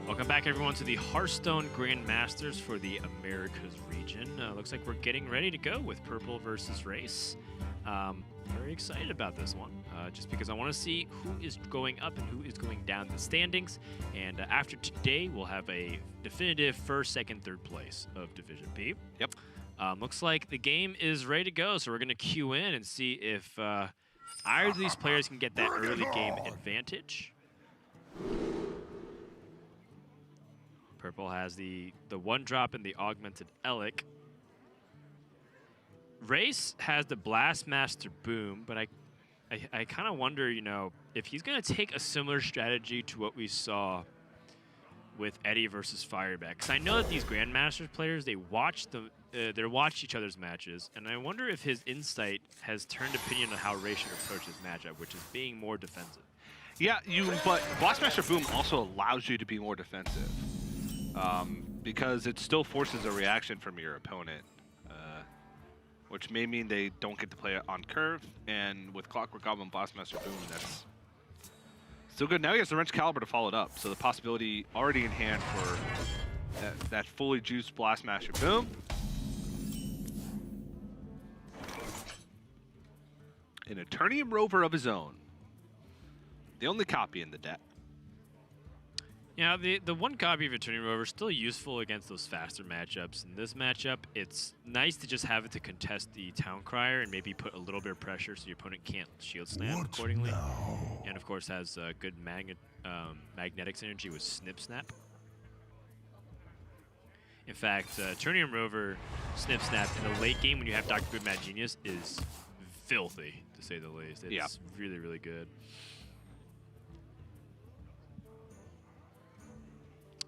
Welcome back, everyone, to the Hearthstone Grandmasters for the Americas region. Looks like we're getting ready to go with Purple versus Rase. Very excited about this one, just because I want to see who is going up and who is going down the standings. And after today, we'll have a definitive first, second, third place of Division B. Yep. Looks like the game is ready to go, so we're going to queue in and see if either of these players can get that early game advantage. Purple has the one drop and the augmented Elic. Rase has the Blastmaster Boom, but I kind of wonder, you know, if he's going to take a similar strategy to what we saw with Eddie versus Fireback. Because I know that these Grandmasters players, they watch each other's matches, and I wonder if his insight has turned opinion on how Rase should approach his matchup, which is being more defensive. Yeah, but Blastmaster Boom also allows you to be more defensive. Because it still forces a reaction from your opponent, which may mean they don't get to play it on curve. And with Clockwork Goblin Blastmaster Boom, that's still good. Now he has the Wrench Caliber to follow it up, so the possibility already in hand for that fully juiced Blastmaster Boom. An Eternium Rover of his own, the only copy in the deck. Yeah, the one copy of Eternium Rover is still useful against those faster matchups. In this matchup, it's nice to just have it to contest the Town Crier and maybe put a little bit of pressure so your opponent can't shield snap accordingly. And of course has good magnetic synergy with Snip Snap. In fact, Eternium Rover Snip Snap in the late game when you have Dr. Good Mad Genius is filthy, to say the least. It's really, really good.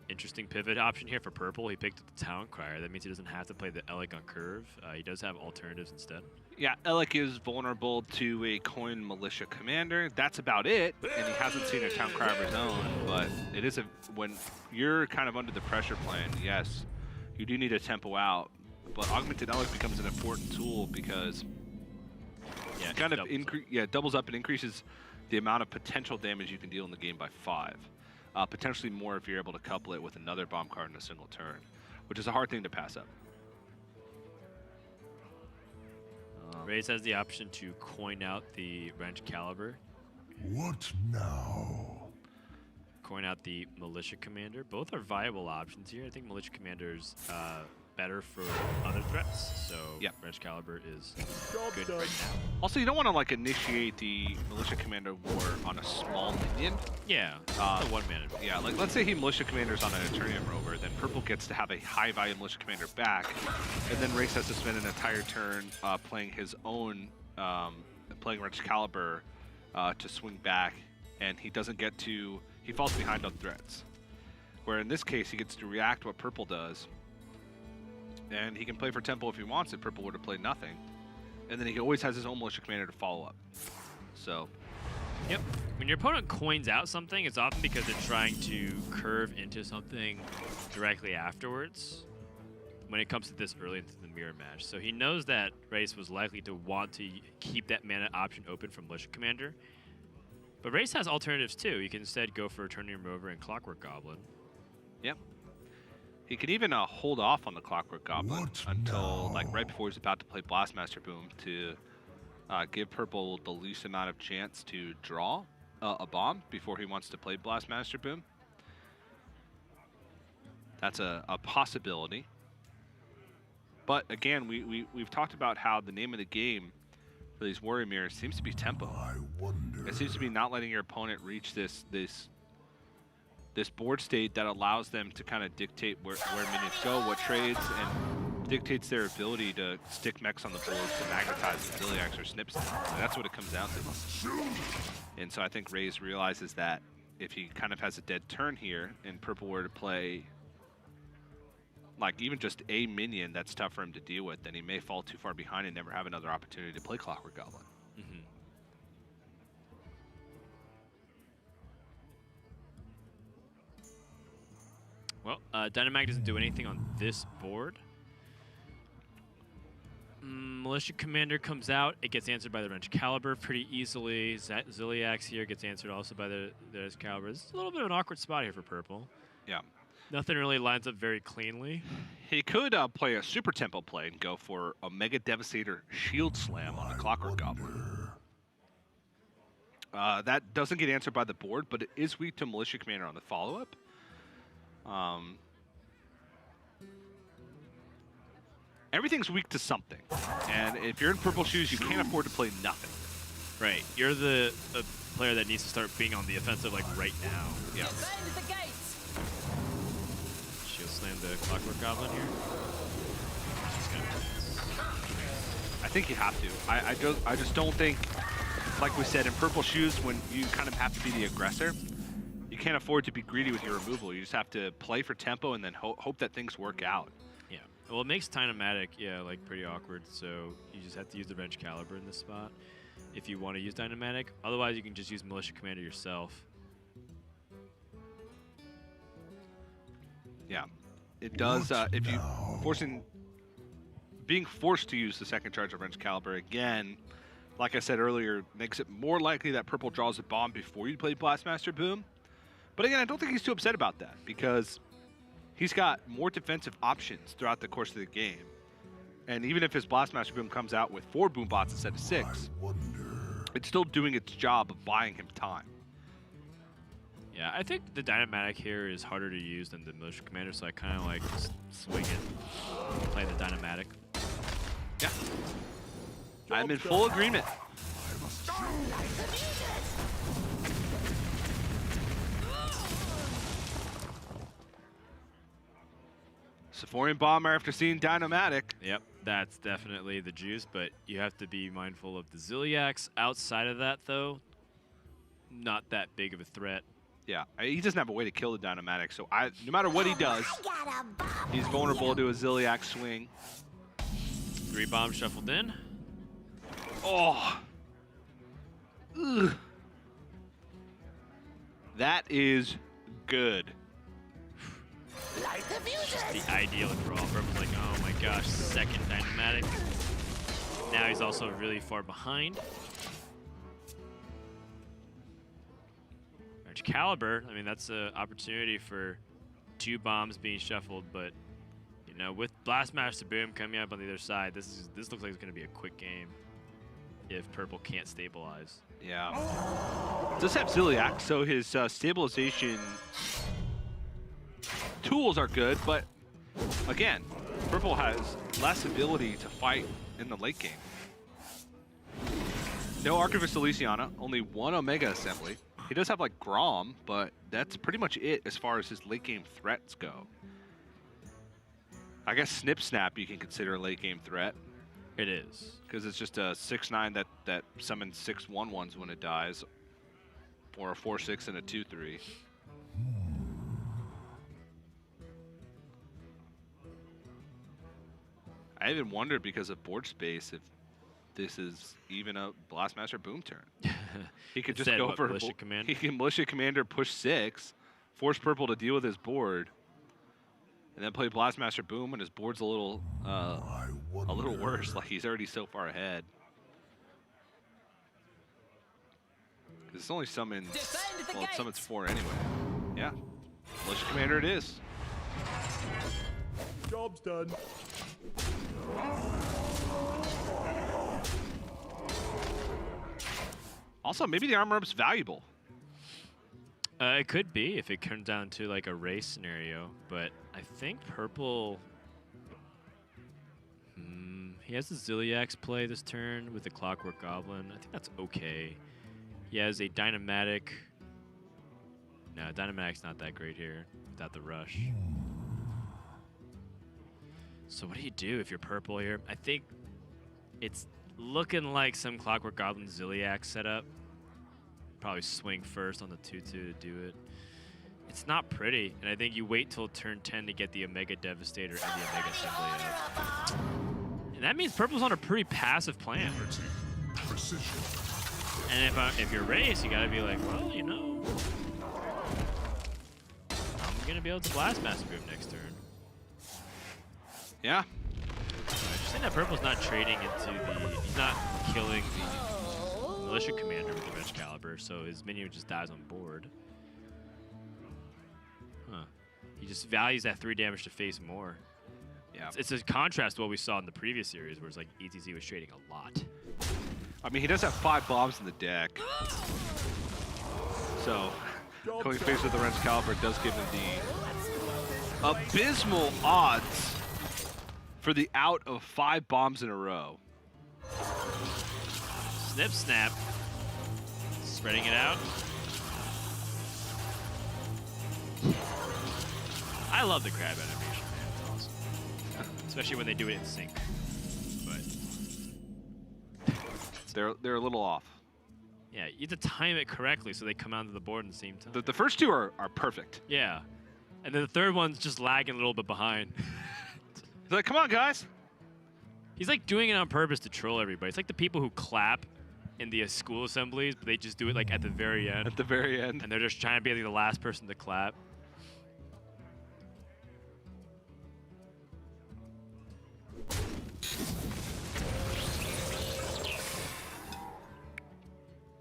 Interesting pivot option here for Purple. He picked up the Town Crier. That means he doesn't have to play the Elic on curve. He does have alternatives instead. Yeah, Elic is vulnerable to a Coin Militia Commander. That's about it, and he hasn't seen a Town Crier of his own, but it is when you're kind of under the pressure plan, yes, you do need a tempo out, but Augmented Elic becomes an important tool because it kind of doubles up and increases the amount of potential damage you can deal in the game by 5. Potentially more if you're able to couple it with another bomb card in a single turn, which is a hard thing to pass up. Rase has the option to coin out the Wrench Caliber. What now? Coin out the Militia Commander. Both are viable options here. I think Militia Commander's better for other threats, so Wrench Caliber is good right now. Also, you don't want to like initiate the Militia Commander war on a small minion. Yeah, the one mana. Yeah, like let's say he Militia Commanders on an Eternium Rover, then Purple gets to have a high value Militia Commander back, and then Rase has to spend an entire turn playing his own, playing Wrench Caliber to swing back, and he doesn't get to, he falls behind on threats. Where in this case, he gets to react what Purple does, and he can play for tempo if he wants it. Purple would have played nothing. And then he always has his own Militia Commander to follow up. So. Yep. When your opponent coins out something, it's often because they're trying to curve into something directly afterwards when it comes to this early into the mirror match. So he knows that Rase was likely to want to keep that mana option open from Militia Commander. But Rase has alternatives too. You can instead go for Eternium Rover and Clockwork Goblin. Yep. He can even hold off on the Clockwork Goblin until like right before he's about to play Blastmaster Boom to give Purple the least amount of chance to draw a bomb before he wants to play Blastmaster Boom. That's a possibility. But again, we've talked about how the name of the game for these Warrior Mirrors seems to be tempo. It seems to be not letting your opponent reach this board state that allows them to kind of dictate where minions go, what trades, and dictates their ability to stick mechs on the board to magnetize Zilliax or Snips. That's what it comes down to. And so I think Rase realizes that if he kind of has a dead turn here and Purple were to play like even just a minion that's tough for him to deal with, then he may fall too far behind and never have another opportunity to play Clockwork Goblin. Well, Dynamag doesn't do anything on this board. Militia Commander comes out. It gets answered by the Wrench Caliber pretty easily. Zilliax here gets answered also by the Wrench Caliber. This is a little bit of an awkward spot here for Purple. Yeah. Nothing really lines up very cleanly. He could play a super tempo play and go for a Mega Devastator Shield Slam on the Clockwork Goblin. That doesn't get answered by the board, but it is weak to Militia Commander on the follow-up. Everything's weak to something. And if you're in purple shoes, you can't afford to play nothing. Right. You're the player that needs to start being on the offensive like right now. Yeah. Shield slam the Clockwork Goblin here. I think you have to. I just don't think, like we said, in purple shoes, when you kind of have to be the aggressor, you can't afford to be greedy with your removal. You just have to play for tempo and then hope that things work out. Yeah. Well, it makes Dynamatic, like pretty awkward. So you just have to use the Wrench Caliber in this spot if you want to use Dynamatic. Otherwise, you can just use Militia Commander yourself. Yeah, it does. If you being forced to use the second charge of Wrench Caliber again, like I said earlier, makes it more likely that purple draws a bomb before you play Blastmaster Boom. But again, I don't think he's too upset about that because he's got more defensive options throughout the course of the game. And even if his Blastmaster Boom comes out with 4 boom bots instead of 6, it's still doing its job of buying him time. Yeah, I think the Dynamatic here is harder to use than the Militia Commander, so I kind of like just swing it, play the Dynamatic. Yeah. I'm in full agreement. Sephorian Bomber after seeing Dynamatic. Yep, that's definitely the juice, but you have to be mindful of the Ziliax. Outside of that, though, not that big of a threat. Yeah, he doesn't have a way to kill the Dynamatic, so no matter what he does, he's vulnerable to a Ziliax swing. 3 bombs shuffled in. Oh. Ugh. That is good. Just the ideal draw. Purple's like, oh my gosh, second Dynamatic. Now he's also really far behind. Wrench Caliber, I mean, that's an opportunity for 2 bombs being shuffled, but you know, with Blastmaster Boom coming up on the other side, this looks like it's going to be a quick game if purple can't stabilize. Yeah. Does have Ziliax, so his stabilization tools are good, but again, purple has less ability to fight in the late game. No Archivist Elysiana, only 1 Omega Assembly. He does have like Grom, but that's pretty much it as far as his late game threats go. I guess Snip Snap you can consider a late game threat. It is. Because it's just a 6/9 that summons 6 1/1s when it dies, or a 4/6 and a 2/3. I even wondered because of board space if this is even a Blastmaster Boom turn. He could just go for Militia Commander. He can Militia Commander push 6, force purple to deal with his board, and then play Blastmaster Boom, and his board's a little worse. Like he's already so far ahead. Because it's only summons. Well, it summons 4 anyway. Yeah, Militia Commander it is. Job's done. Also, maybe the armor up's valuable. It could be if it comes down to like a race scenario, but I think purple. He has the Ziliax play this turn with the Clockwork Goblin. I think that's okay. He has a Dynamatic. No, Dynamatic's not that great here without the rush. So what do you do if you're purple here? I think it's looking like some Clockwork Goblin Ziliax setup. Probably swing first on the 2/2 to do it. It's not pretty, and I think you wait till turn 10 to get the Omega Devastator and the Omega Assembly up. And that means purple's on a pretty passive plan. And if you're Rase, you gotta be like, well, you know, I'm gonna be able to Blastmaster Boom next turn. Yeah. Interesting that purple's not trading into he's not killing the Militia Commander with the Wrench Caliber, so his minion just dies on board. Huh. He just values that 3 damage to face more. Yeah. It's a contrast to what we saw in the previous series, where it's like ETC was trading a lot. I mean, he does have 5 bombs in the deck. So, going face with the Wrench Caliber does give him the abysmal odds for the out of 5 bombs in a row. Snip snap. Spreading it out. I love the crab animation, man. It's awesome. Especially when they do it in sync. But They're a little off. yeah, you have to time it correctly so they come onto the board at the same time. The first 2 are perfect. Yeah. And then the third one's just lagging a little bit behind. He's like, come on, guys. He's like doing it on purpose to troll everybody. It's like the people who clap in the school assemblies, but they just do it like at the very end. At the very end. And they're just trying to be like the last person to clap.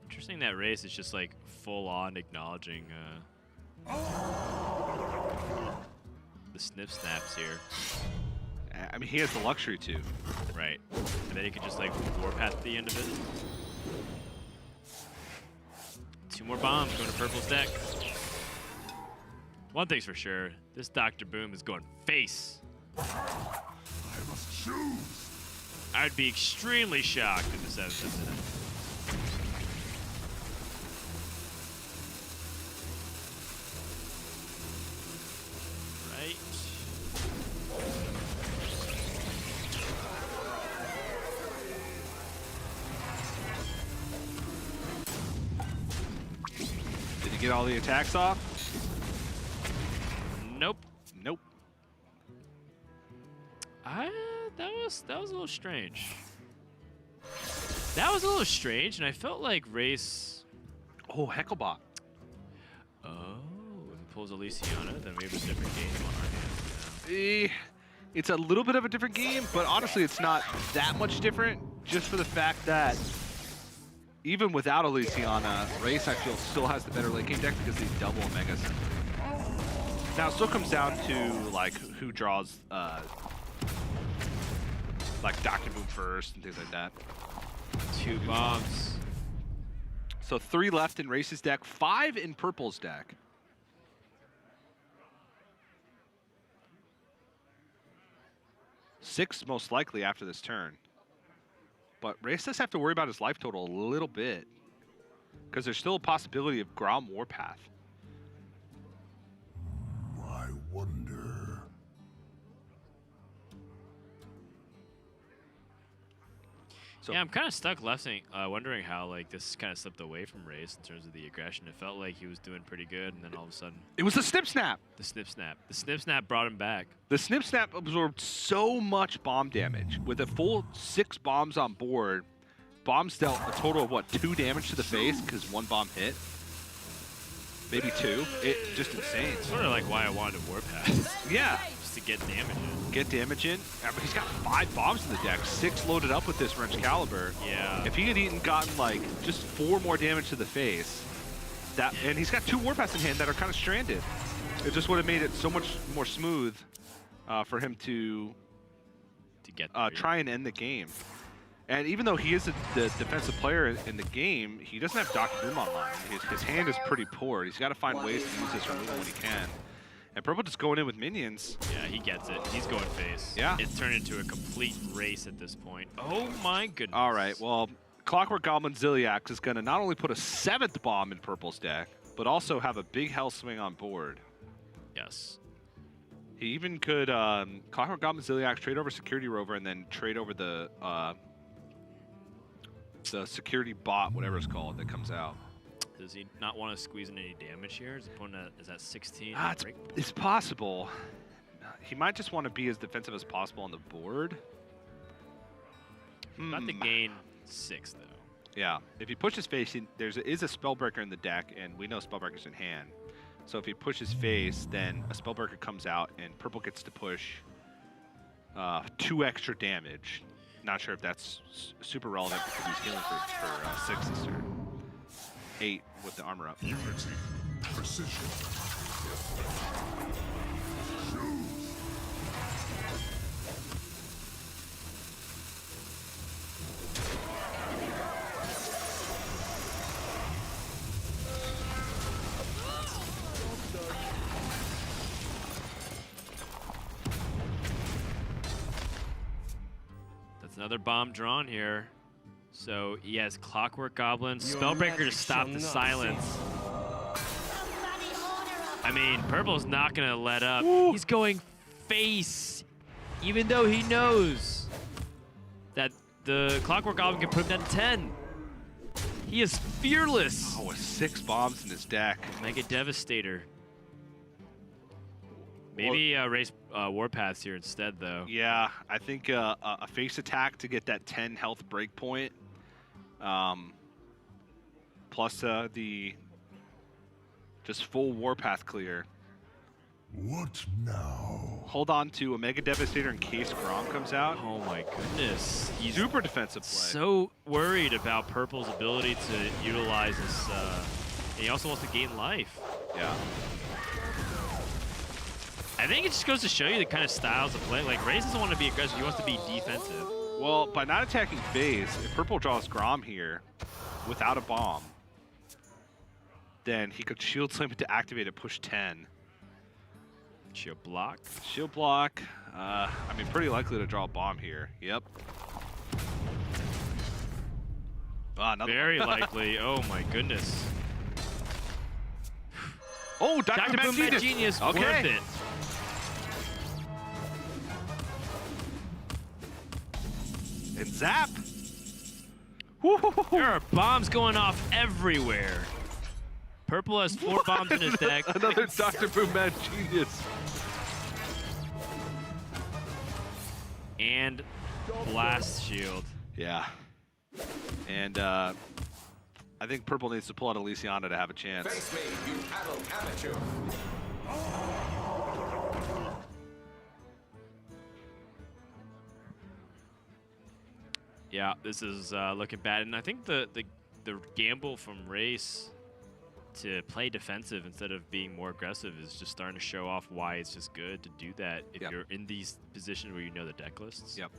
Interesting that Rase is just like full on acknowledging the snip snaps here. I mean, he has the luxury to. Right. And then he could just like warpath at the end of it. 2 more bombs going to Purple's deck. One thing's for sure, this Dr. Boom is going face. I must choose. I'd be extremely shocked if the 7th incident. Right. Did he get all the attacks off? Nope. Nope. That was a little strange. That was a little strange, and I felt like Rase. Oh, Hecklebot. Oh, if he pulls Elysiana, then we have a different game on our hands. It's a little bit of a different game, but honestly, it's not that much different. Just for the fact that even without Elysiana, Rase I feel still has the better late game deck because they double Omegas. Now it still comes down to like who draws like Dr. Boom first and things like that. 2 bombs. So 3 left in Race's deck, 5 in Purple's deck. Six most likely after this turn. But Race does have to worry about his life total a little bit because there's still a possibility of Grom Warpath. I wonder. So Yeah, I'm kind of stuck wondering how like this kind of slipped away from Rase in terms of the aggression. It felt like he was doing pretty good, and then all of a sudden, it was the Snip Snap. the snip snap. The snip snap brought him back. The Snip Snap absorbed so much bomb damage. With a full 6 bombs on board, bombs dealt a total of, what, 2 damage to the face because 1 bomb hit? Maybe 2. It just insane. Sort of like why I wanted to warpath, Yeah. just to get damage in. Get damage in. I mean, he's got 5 bombs in the deck, 6 loaded up with this Wrench Caliber. Yeah. If he had gotten like just 4 more damage to the face, and he's got 2 Warpaths in hand that are kind of stranded. It just would have made it so much more smooth for him to get there, try and end the game. And even though he is the defensive player in the game, he doesn't have Dr. Boom online. His hand is pretty poor. He's got to find ways to use this removal when he can. And Purple just going in with minions. Yeah, he gets it. He's going face. Yeah. It's turned into a complete race at this point. Oh my goodness. All right, well, Clockwork Goblin Ziliax is going to not only put a 7th bomb in Purple's deck, but also have a big hell swing on board. Yes. He even could Clockwork Goblin Ziliax trade over Security Rover and then trade over the security bot, whatever it's called, that comes out. Does he not want to squeeze in any damage here? His opponent is at 16. It's possible. He might just want to be as defensive as possible on the board. About to gain 6, though. Yeah. If he pushes face, there is a Spellbreaker in the deck, and we know Spellbreaker's in hand. So if he pushes face, then a Spellbreaker comes out, and Purple gets to push 2 extra damage. Not sure if that's super relevant because he's healing for 6 this turn. 8 with the armor up. Unity. Precision. another bomb drawn here. So he has Clockwork Goblin, Spellbreaker to stop the silence. I mean, Purple's not gonna let up. Ooh. He's going face, even though he knows that the Clockwork Goblin can put him down to 10. He is fearless. Oh, with 6 bombs in his deck. Mega Devastator. Maybe Rase Warpaths here instead, though. Yeah, I think a face attack to get that 10 health breakpoint. Plus the just full Warpath clear. What now? Hold on to a Mega Devastator in case Grom comes out. Oh my goodness. He's Super defensive play. so worried about Purple's ability to utilize this. And he also wants to gain life. Yeah. I think it just goes to show you the kind of styles of play. Like, Rase doesn't want to be aggressive. He wants to be defensive. Well, by not attacking phase, if Purple draws Grom here without a bomb, then he could Shield Slam it to activate it, push 10. Shield block. Shield block. I mean, pretty likely to draw a bomb here. Yep. Ah, another Very one. likely. Oh my goodness. Oh, Dr. Boom Mad Genius. Okay. Worth it. And zap. There are bombs going off everywhere. Purple has 4 bombs in his deck. Another Dr. Boom Mad Genius. And Blast Shield. Yeah. And I think Purple needs to pull out Elysiana to have a chance. Face me, you adult amateur. Yeah, this is looking bad. And I think the gamble from Rase to play defensive instead of being more aggressive is just starting to show off why it's just good to do that if Yep. you're in these positions where you know the deck lists. Yep.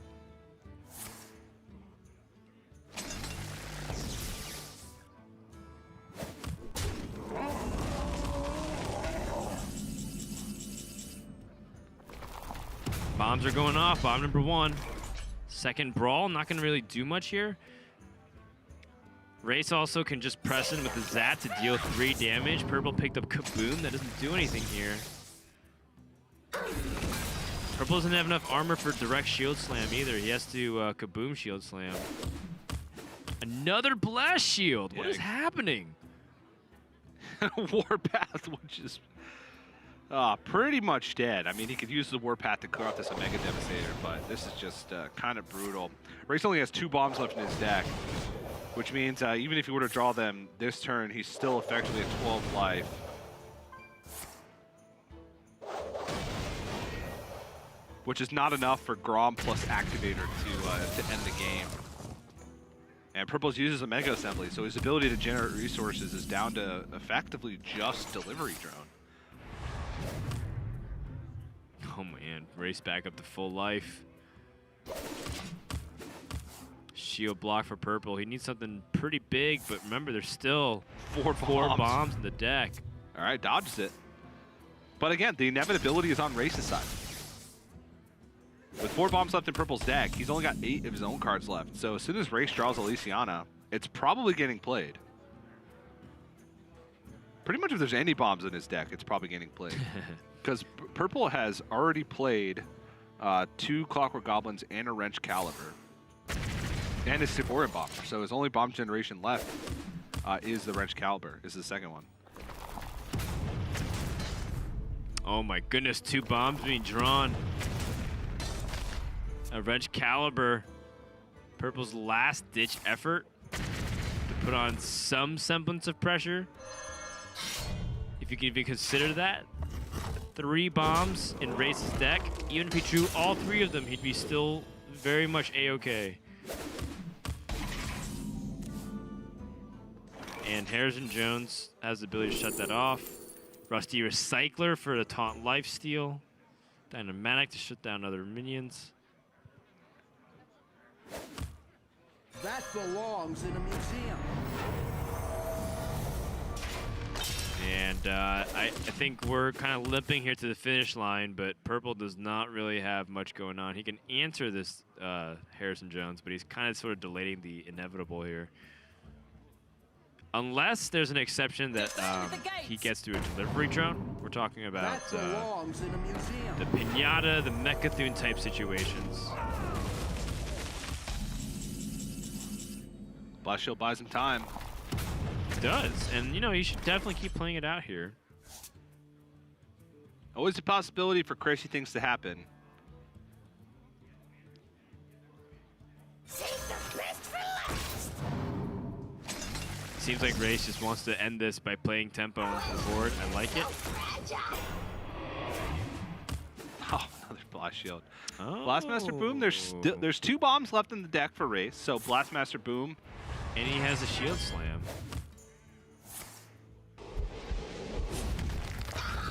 Bombs are going off. Bomb number 1. Second Brawl, not going to really do much here. Rase also can just press in with the Zat to deal 3 damage. Purple picked up Kaboom. That doesn't do anything here. Purple doesn't have enough armor for direct Shield Slam either. He has to Kaboom Shield Slam. Another Blast Shield. What is happening? Warpath, which is pretty much dead. I mean, he could use the Warpath to clear out this Mega Devastator, but this is just kind of brutal. Rase only has 2 bombs left in his deck, which means even if he were to draw them this turn, he's still effectively at 12 life. Which is not enough for Grom plus Activator to end the game. And Purple's uses a Mega Assembly, so his ability to generate resources is down to effectively just Delivery Drone. Oh man, Rase back up to full life. Shield block for Purple. He needs something pretty big, but remember, there's still 4 bombs in the deck. All right, dodges it. But again, the inevitability is on Race's side. With 4 bombs left in Purple's deck, he's only got 8 of his own cards left. So as soon as Rase draws Elysiana, it's probably getting played. Pretty much if there's any bombs in his deck, it's probably getting played. Because Purple has already played 2 Clockwork Goblins and a Wrench Caliber. And his Sivorian Bomber. So his only bomb generation left is the Wrench Caliber, is the second one. Oh my goodness, 2 bombs being drawn. A Wrench Caliber. Purple's last-ditch effort to put on some semblance of pressure. If you can even consider that. 3 bombs in Race's deck. Even if he drew all 3 of them, he'd be still very much A-okay. And Harrison Jones has the ability to shut that off. Rusty Recycler for the Taunt Lifesteal. Dynamatic to shut down other minions. That belongs in a museum. And I think we're kind of limping here to the finish line, but Purple does not really have much going on. He can answer this Harrison Jones, but he's kind of sort of delaying the inevitable here. Unless there's an exception that he gets to a delivery drone. We're talking about the Pinata, the Mechathune type situations. Blast Shield buys him time. It does, and you know, you should definitely keep playing it out here. Always a possibility for crazy things to happen. Seems like Rase just wants to end this by playing tempo onto the board. I like it. Oh, another Blast Shield. Oh. Blastmaster Boom, there's 2 bombs left in the deck for Rase, so Blastmaster Boom. And he has a Shield Slam.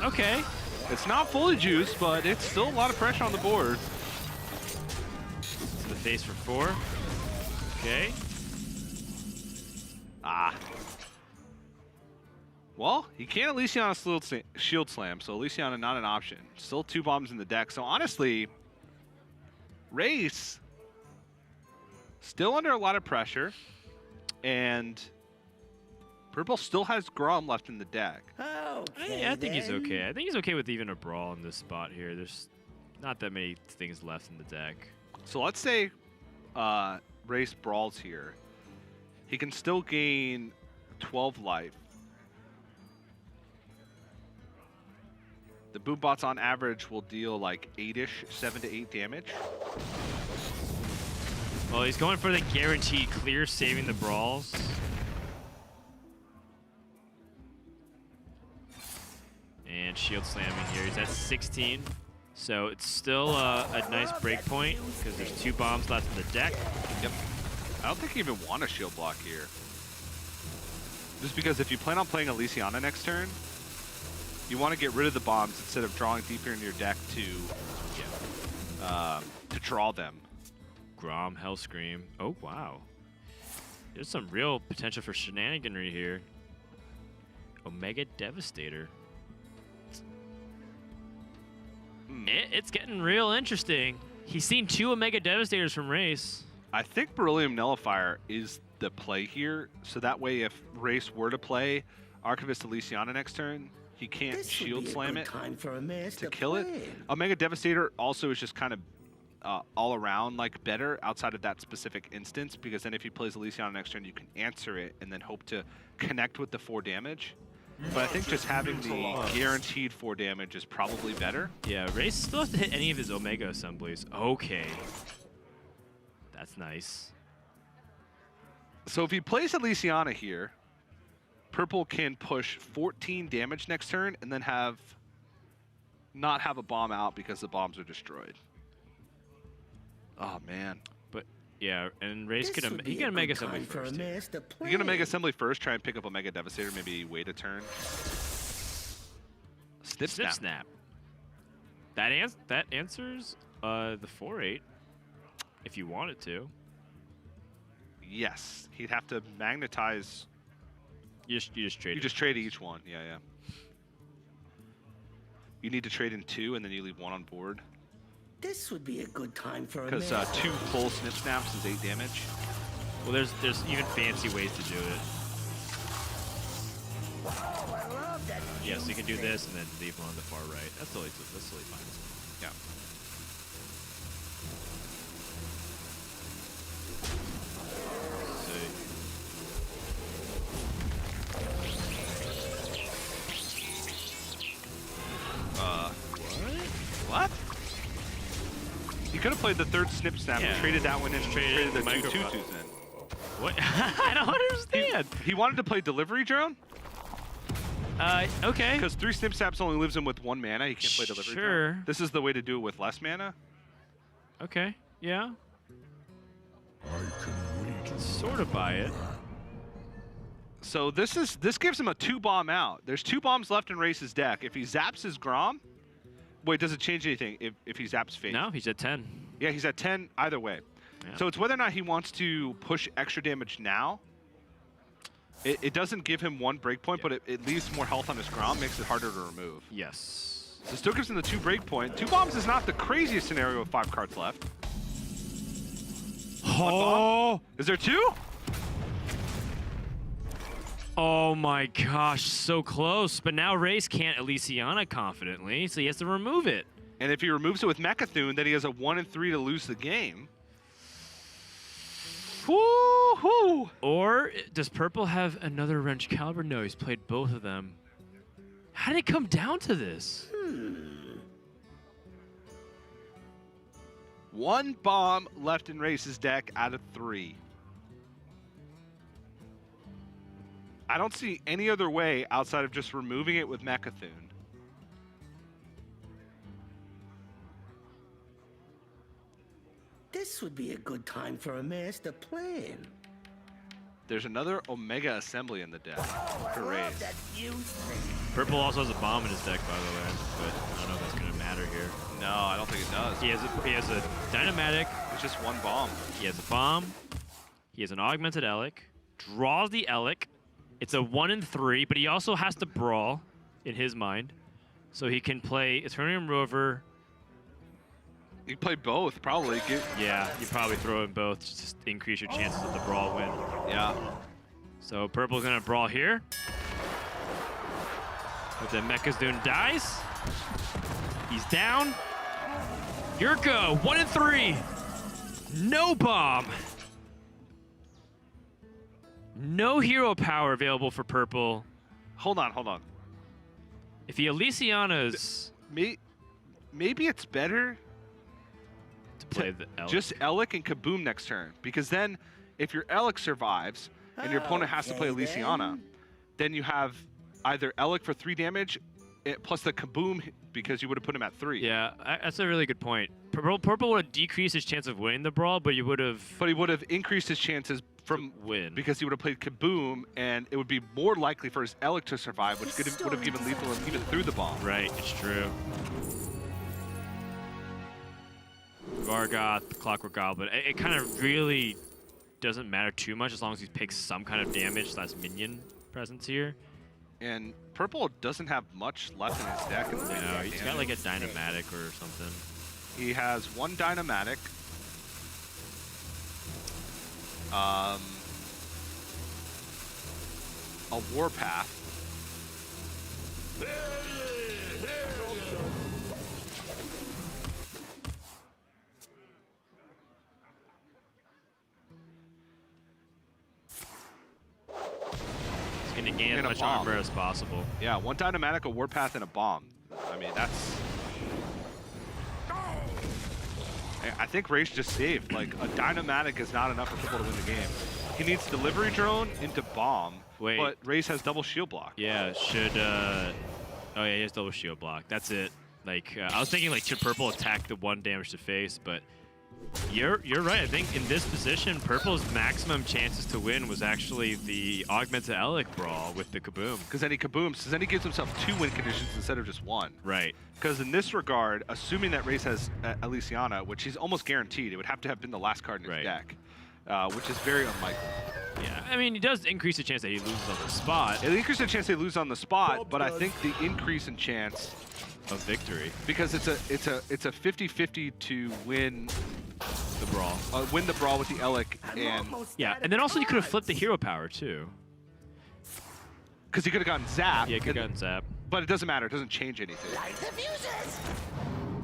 Okay. It's not fully juiced, but it's still a lot of pressure on the board. To the face for 4. Okay. Ah. Well, he can't Elysiana Shield Slam, so Elysiana not an option. Still 2 bombs in the deck, so honestly, Rase still under a lot of pressure, and Purple still has Grom left in the deck. Okay, I think he's okay. I think he's okay with even a brawl in this spot here. There's not that many things left in the deck. So let's say Rase brawls here. He can still gain 12 life. The Boombots on average will deal like 8-ish, 7 to 8 damage. Well, he's going for the guaranteed clear, saving the brawls. And shield slamming here. He's at 16. So it's still a nice break point because there's 2 bombs left in the deck. Yep. I don't think you even want a shield block here. Just because if you plan on playing Elysiana next turn, you want to get rid of the bombs instead of drawing deeper in your deck to draw them. Grom, Hellscream. Oh, wow. There's some real potential for shenaniganry here. Omega Devastator. It's getting real interesting. He's seen 2 Omega Devastators from Rase. I think Beryllium Nullifier is the play here, so that way if Rase were to play Archivist Elysiana next turn, he can't shield slam it to kill it. Omega Devastator also is just kind of all around like better outside of that specific instance, because then if he plays Elysiana next turn, you can answer it and then hope to connect with the 4 damage. But I think just having the guaranteed 4 damage is probably better. Yeah, Rase still has to hit any of his Omega assemblies. Okay. That's nice. So if he plays Elysiana here, Purple can push 14 damage next turn and then not have a bomb out because the bombs are destroyed. Oh, man. But, yeah, and Rase he can Omega Assembly first. You're gonna Mega Assembly first, try and pick up Omega Devastator, maybe wait a turn. Snip Snap. That answers the 4-8 if you wanted to. Yes, he'd have to magnetize. You just trade. You just trade each one. Yeah, yeah. You need to trade in 2, and then you leave 1 on board. This would be a good time for a because 2 full Snip Snaps is 8 damage. Well, there's even fancy ways to do it. Oh, I love that. Yeah, so you can do this and then leave 1 on the far right. That's totally fine. Yeah. What? You could have played the 3rd Snip Snap and traded that one in and traded the 2 tutus in. What? I don't understand. He wanted to play Delivery Drone? Okay. Because 3 Snip Snaps only lives him with 1 mana. He can't play Delivery Drone. This is the way to do it with less mana. Okay. Yeah. I can sort of buy it. So this gives him a 2 bomb out. There's 2 bombs left in Race's deck. If he zaps his Grom, wait, does it change anything if he zaps Fate? No, he's at 10. Yeah, he's at 10 either way. Yeah. So it's whether or not he wants to push extra damage now It doesn't give him one breakpoint, but it leaves more health on his ground, makes it harder to remove. Yes. So still gives him the 2 breakpoint. 2 bombs is not the craziest scenario with 5 cards left. Oh! Is there 2? Oh my gosh, so close. But now Rase can't Elysiana confidently, so he has to remove it. And if he removes it with Mechathune, then he has a 1 and 3 to lose the game. Woo-hoo! Or does Purple have another Wrench Caliber? No, he's played both of them. How did it come down to this? 1 bomb left in Race's deck out of 3. I don't see any other way outside of just removing it with Mechathune. This would be a good time for a master plan. There's another Omega Assembly in the deck for Love Race. that used thing. Purple also has a bomb in his deck, by the way, but I don't know if that's going to matter here. No, I don't think it does. He has a Dynamatic, It's just 1 bomb. he has a bomb, he has an Augmented Elic, draws the Elic. It's a 1 and 3, but he also has to brawl in his mind. So he can play Eternium Rover. You can play both, probably. Yeah, you probably throw in both just to increase your chances of the brawl win. Yeah. So Purple's gonna brawl here. But then Mechathune dies. He's down. Yurko, 1 and 3. No bomb. No hero power available for Purple. Hold on. If he Elysiana's Maybe it's better to play the Elk. just Elic and Kaboom next turn. Because then, if your Elic survives, and your opponent has to play Okay, Elysiana, then you have either Elic for 3 damage, plus the Kaboom, because you would have put him at 3. Yeah, that's a really good point. Purple would have decreased his chance of winning the brawl, but you would have But he would have increased his chances from win. because he would have played Kaboom, and it would be more likely for his Elic to survive, which would have given lethal even through the bomb. Right, it's true. Vargoth, Clockwork Goblin. It kind of really doesn't matter too much as long as he picks some kind of damage / minion presence here. And Purple doesn't have much left in his deck. No, he's got like a Dynamatic or something. He has 1 Dynamatic. A Warpath. He's going to gain as And a much bomb. armor as possible. Yeah, 1 Dynamatic, a Warpath, and a Bomb. I mean, that's... I think Rase just saved. Like, a Dynamatic is not enough for Purple to win the game. He needs Delivery Drone into Bomb, Wait. but Rase has double shield block. Yeah, should... Oh yeah, he has double shield block. That's it. Like, I was thinking like should Purple attack the 1 damage to face, but you're right. I think in this position, Purple's maximum chances to win was actually the Augmented Elic brawl with the Kaboom. Because then he kabooms, so then he gives himself 2 win conditions instead of just 1. Right. Because in this regard, assuming that Rase has Elysiana, which he's almost guaranteed, it would have to have been the last card in his Right. deck, which is very unlikely. Yeah, I mean, he does increase the chance that he loses on the spot It increases the chance they lose on the spot, but I think the increase in chance, of victory, because it's a 50-50 to win the brawl. win the brawl with the Elic, and Yeah, and then also you could have flipped the hero power too. because he could have gotten zapped. Yeah, could have gotten zapped. But it doesn't matter. It doesn't change anything, Light the fuses!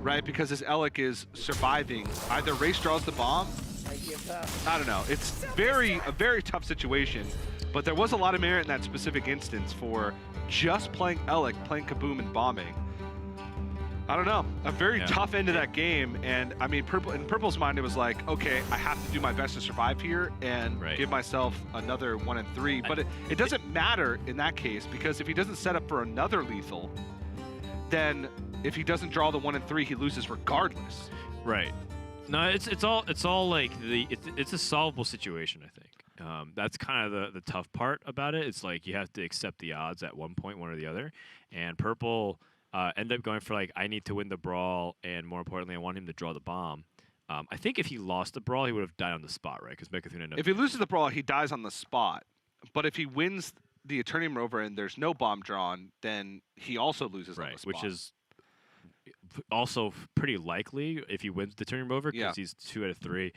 right? Because his Elic is surviving. Either Rase draws the bomb. I give up. I don't know. It's a very tough situation, but there was a lot of merit in that specific instance for just playing Elic, playing Kaboom, and bombing. I don't know. A very tough end to that game, and I mean, in Purple's mind, it was like, okay, I have to do my best to survive here and give myself another 1 and 3. But it doesn't matter in that case, because if he doesn't set up for another lethal, then if he doesn't draw the 1 and 3, he loses regardless. Right. No, it's all like it's a solvable situation, I think. That's kind of the tough part about it. It's like you have to accept the odds at one point, one or the other. And Purple ended up going for like, I need to win the brawl, and more importantly, I want him to draw the bomb. I think if he lost the brawl, he would have died on the spot, right? Because Mechathune ended up... If he loses the brawl, he dies on the spot. But if he wins the Eternium Rover and there's no bomb drawn, then he also loses on the Right, spot. which is also pretty likely if he wins the Eternium Rover because Yeah. he's 2 out of 3.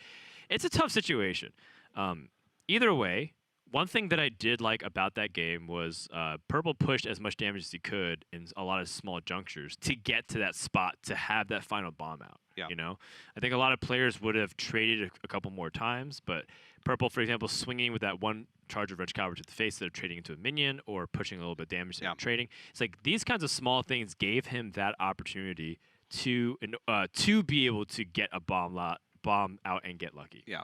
It's a tough situation. Either way, one thing that I did like about that game was Purple pushed as much damage as he could in a lot of small junctures to get to that spot to have that final bomb out. Yeah. You know, I think a lot of players would have traded a couple more times, but Purple, for example, swinging with that one charge of Wrench Caliber to the face instead of trading into a minion or pushing a little bit of damage and trading. It's like these kinds of small things gave him that opportunity to be able to get a bomb out and get lucky. Yeah.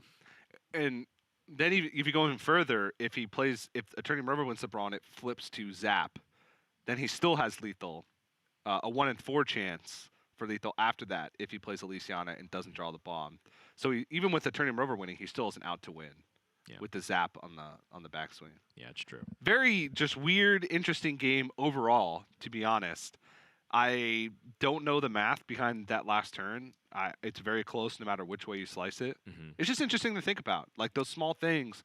And then if you go even further, if Eternium Rover wins the Brawn, it flips to Zap. Then he still has lethal, a 1 in 4 chance for lethal after that if he plays Elysiana and doesn't draw the bomb. So even with Eternium Rover winning, he still has an out to win with the Zap on the backswing. Yeah, it's true. Very just weird, interesting game overall, to be honest. I don't know the math behind that last turn. It's very close no matter which way you slice it. It's just interesting to think about. Like those small things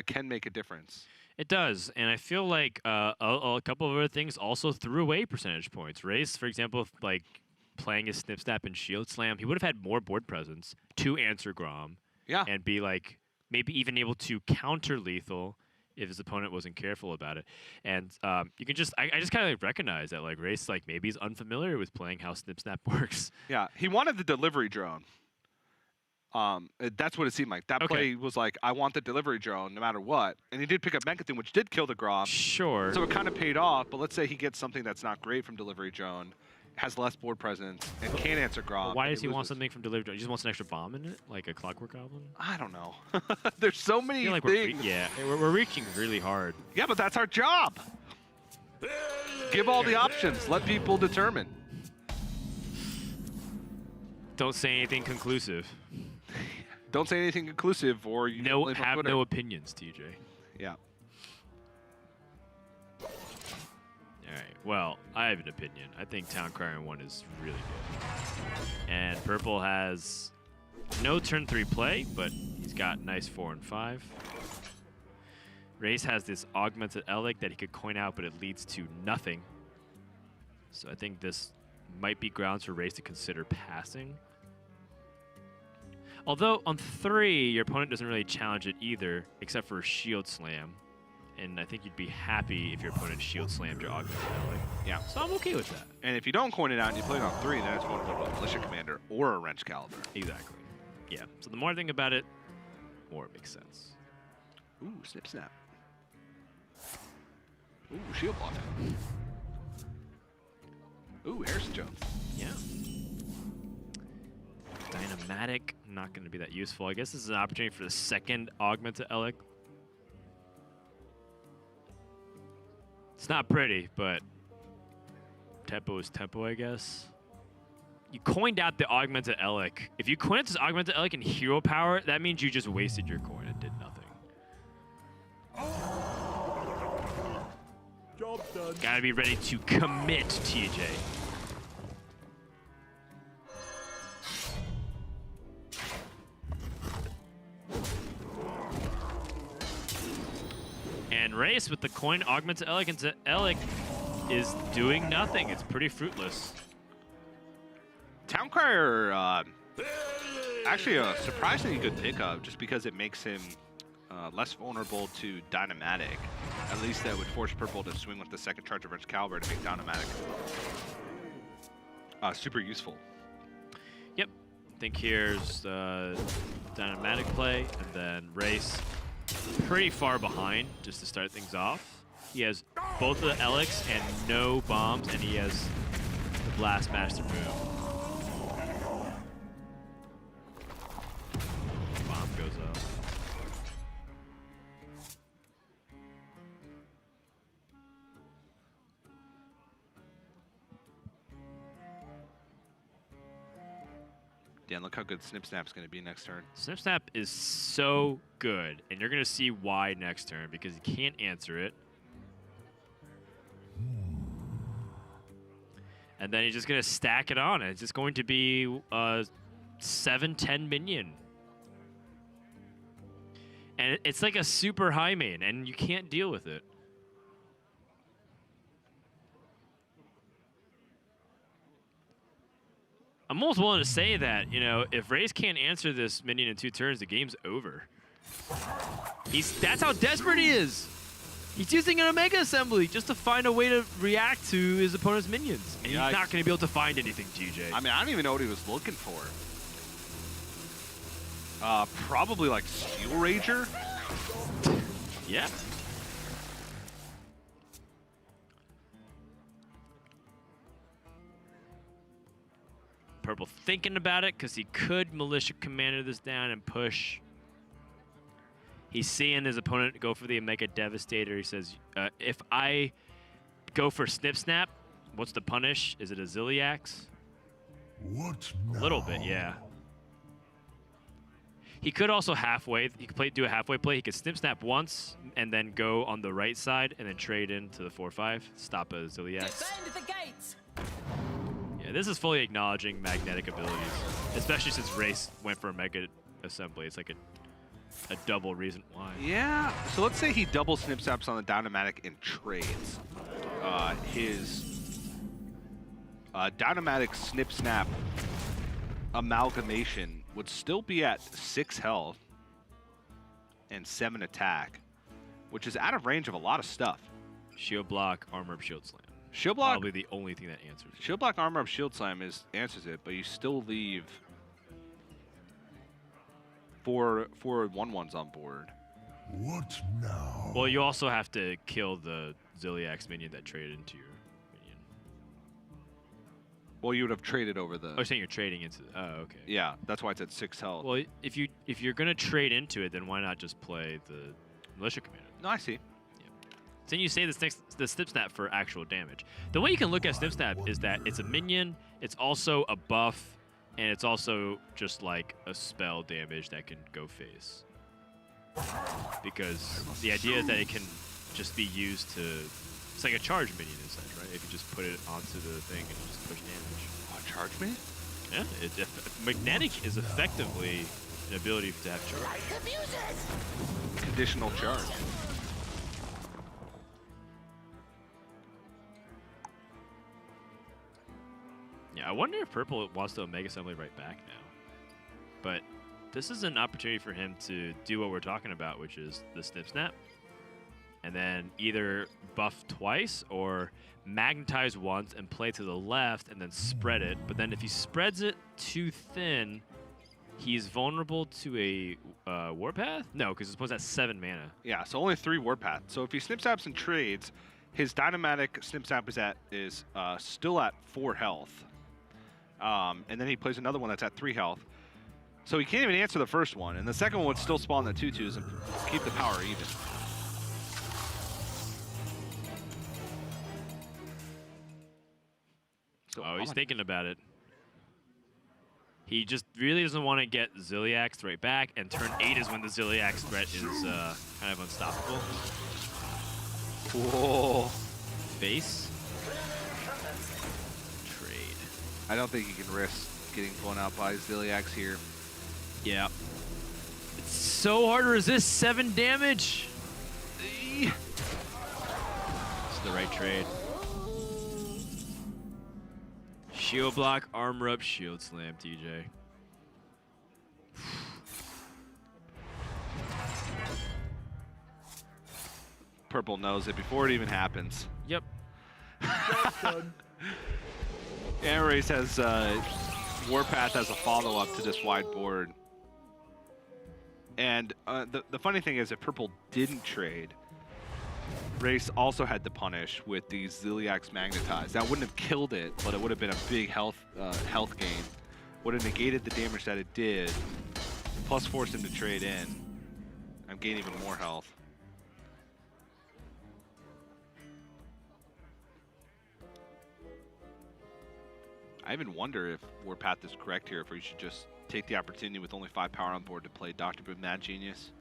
can make a difference. It does, and I feel like a couple of other things also threw away percentage points. Rase, for example, like playing his Snip Snap and Shield Slam, he would have had more board presence to answer Grom. Yeah. And be like maybe even able to counter lethal if his opponent wasn't careful about it. And you can just, I just kind of like recognize that like Rase, like maybe he's unfamiliar with playing how Snip Snap works. Yeah, he wanted the delivery drone. That's what it seemed like. That play was like, I want the delivery drone no matter what. And he did pick up Mechathune, which did kill the Grom. Sure. So it kind of paid off, but let's say he gets something that's not great from delivery drone, has less board presence, and can't answer Grom. Why does he want something from delivery drone? He just wants an extra bomb in it? Like a Clockwork Goblin? I don't know. There's so many like things. We're reaching really hard. Yeah, but that's our job. Give all the options. Let people determine. Don't say anything conclusive. Don't say anything conclusive, or you have no opinions, TJ. Yeah. All right. Well, I have an opinion. I think Town Crier 1 is really good. And Purple has no turn 3 play, but he's got nice 4 and 5. Rase has this augmented Elic that he could coin out, but it leads to nothing. So I think this might be grounds for Rase to consider passing. Although on 3, your opponent doesn't really challenge it either, except for Shield Slam. And I think you'd be happy if your opponent Shield Slammed your augmented Elic. Yeah. So I'm okay with that. And if you don't coin it out and you play it on 3, then it's vulnerable to a Militia Commander or a Wrench Caliber. Exactly. Yeah. So the more I think about it, more it makes sense. Ooh, Snip Snap. Ooh, Shield Block. Ooh, Harrison Jones. Yeah. Dynamatic, not going to be that useful. I guess this is an opportunity for the second augmented Elic. It's not pretty, but tempo is tempo, I guess. You coined out the augmented Elic. If you coined this augmented Elic in hero power, that means you just wasted your coin and did nothing. Job done. Gotta be ready to commit, TJ. And Rase with the coin augmented Elic into Elic is doing nothing. It's pretty fruitless. Town Crier, actually a surprisingly good pickup, just because it makes him less vulnerable to Dynamatic. At least that would force Purple to swing with the second charge of Wrench Caliber to make Dynamatic super useful. Yep. I think here's Dynamatic play, and then Rase pretty far behind just to start things off. He has both of the Elics and no bombs, and he has the Blast Master boom. Bomb goes up. Dan, look how good Snip Snap's going to be next turn. Snip Snap is so good, and you're going to see why next turn, because he can't answer it. And then he's just going to stack it on. It's just going to be a 7-10 minion. And it's like a super high main, and you can't deal with it. I'm almost willing to say that, you know, if Rase can't answer this minion in 2 turns, the game's over. That's how desperate he is. He's using an Omega Assembly just to find a way to react to his opponent's minions. And he's not going to be able to find anything, TJ. I mean, I don't even know what he was looking for. Probably like Steel Rager? Yeah. Purple thinking about it because he could Militia Commander this down and push. He's seeing his opponent go for the Omega Devastator. He says, if I go for Snip Snap, what's the punish? Is it a Zilliax? What A now? little bit, yeah. He could also do a halfway play. He could Snip Snap once and then go on the right side and then trade into the 4-5, stop a Zilliax. Defend the gates! Yeah, this is fully acknowledging magnetic abilities, especially since Rase went for a Mega Assembly. It's like a double reason why. Yeah. So let's say he double Snip Snaps on the Dynamatic and trades. His Dynamatic Snip Snap amalgamation would still be at 6 health and 7 attack, which is out of range of a lot of stuff. Shield block, armor up, shield slam. Shield block, Probably the only thing that answers it. shield block, armor up, shield slam answers it, but you still leave 4 1/1s on board. What now? Well, you also have to kill the Zilliax minion that traded into your minion. Well, you would have traded over the. Oh, you're saying you're trading into. Oh, okay. Yeah, that's why it's at 6 health. Well, if you're gonna trade into it, then why not just play the Militia Commander? No, I see. Then you say the Snip Snap for actual damage. The way you can look at Snip Snap is that it's a minion, it's also a buff, and it's also just like a spell damage that can go face. Because the idea is that it can just be used to. It's like a charge minion in a sense, right? If you just put it onto the thing and just push damage. Oh, charge me? Yeah, magnetic is effectively an ability to have charge. Like abusers! Conditional charge. Yeah, I wonder if Purple wants to Omega Assembly right back now. But this is an opportunity for him to do what we're talking about, which is the Snip Snap. And then either buff twice or magnetize once and play to the left and then spread it. But then if he spreads it too thin, he's vulnerable to a Warpath? No, because his opponent's at 7 mana. Yeah, so only 3 Warpath. So if he Snip Snaps and trades, his Dynamatic Snip Snap is still at 4 health. And then he plays another one that's at 3 health. So he can't even answer the first one. And the second one would still spawn the 2/2s and keep the power even. So Oh, he's thinking about it. He just really doesn't want to get Zilliax right back, and turn 8 is when the Zilliax threat is kind of unstoppable. Whoa. Face. Trade. I don't think he can risk getting blown out by Zilliax here. Yeah. It's so hard to resist 7 damage. It's the right trade. Shield block, armor up, shield slam, TJ. Purple knows it before it even happens. Yep. And Rase has Warpath as a follow-up to this wide board. And the funny thing is, if Purple didn't trade, Rase also had to punish with the Zilliax Magnetize. That wouldn't have killed it, but it would have been a big health gain. Would have negated the damage that it did, plus forced him to trade in and gain even more health. I even wonder if Warpath is correct here, if we should just take the opportunity with only 5 power on board to play Dr. Boom Mad Genius.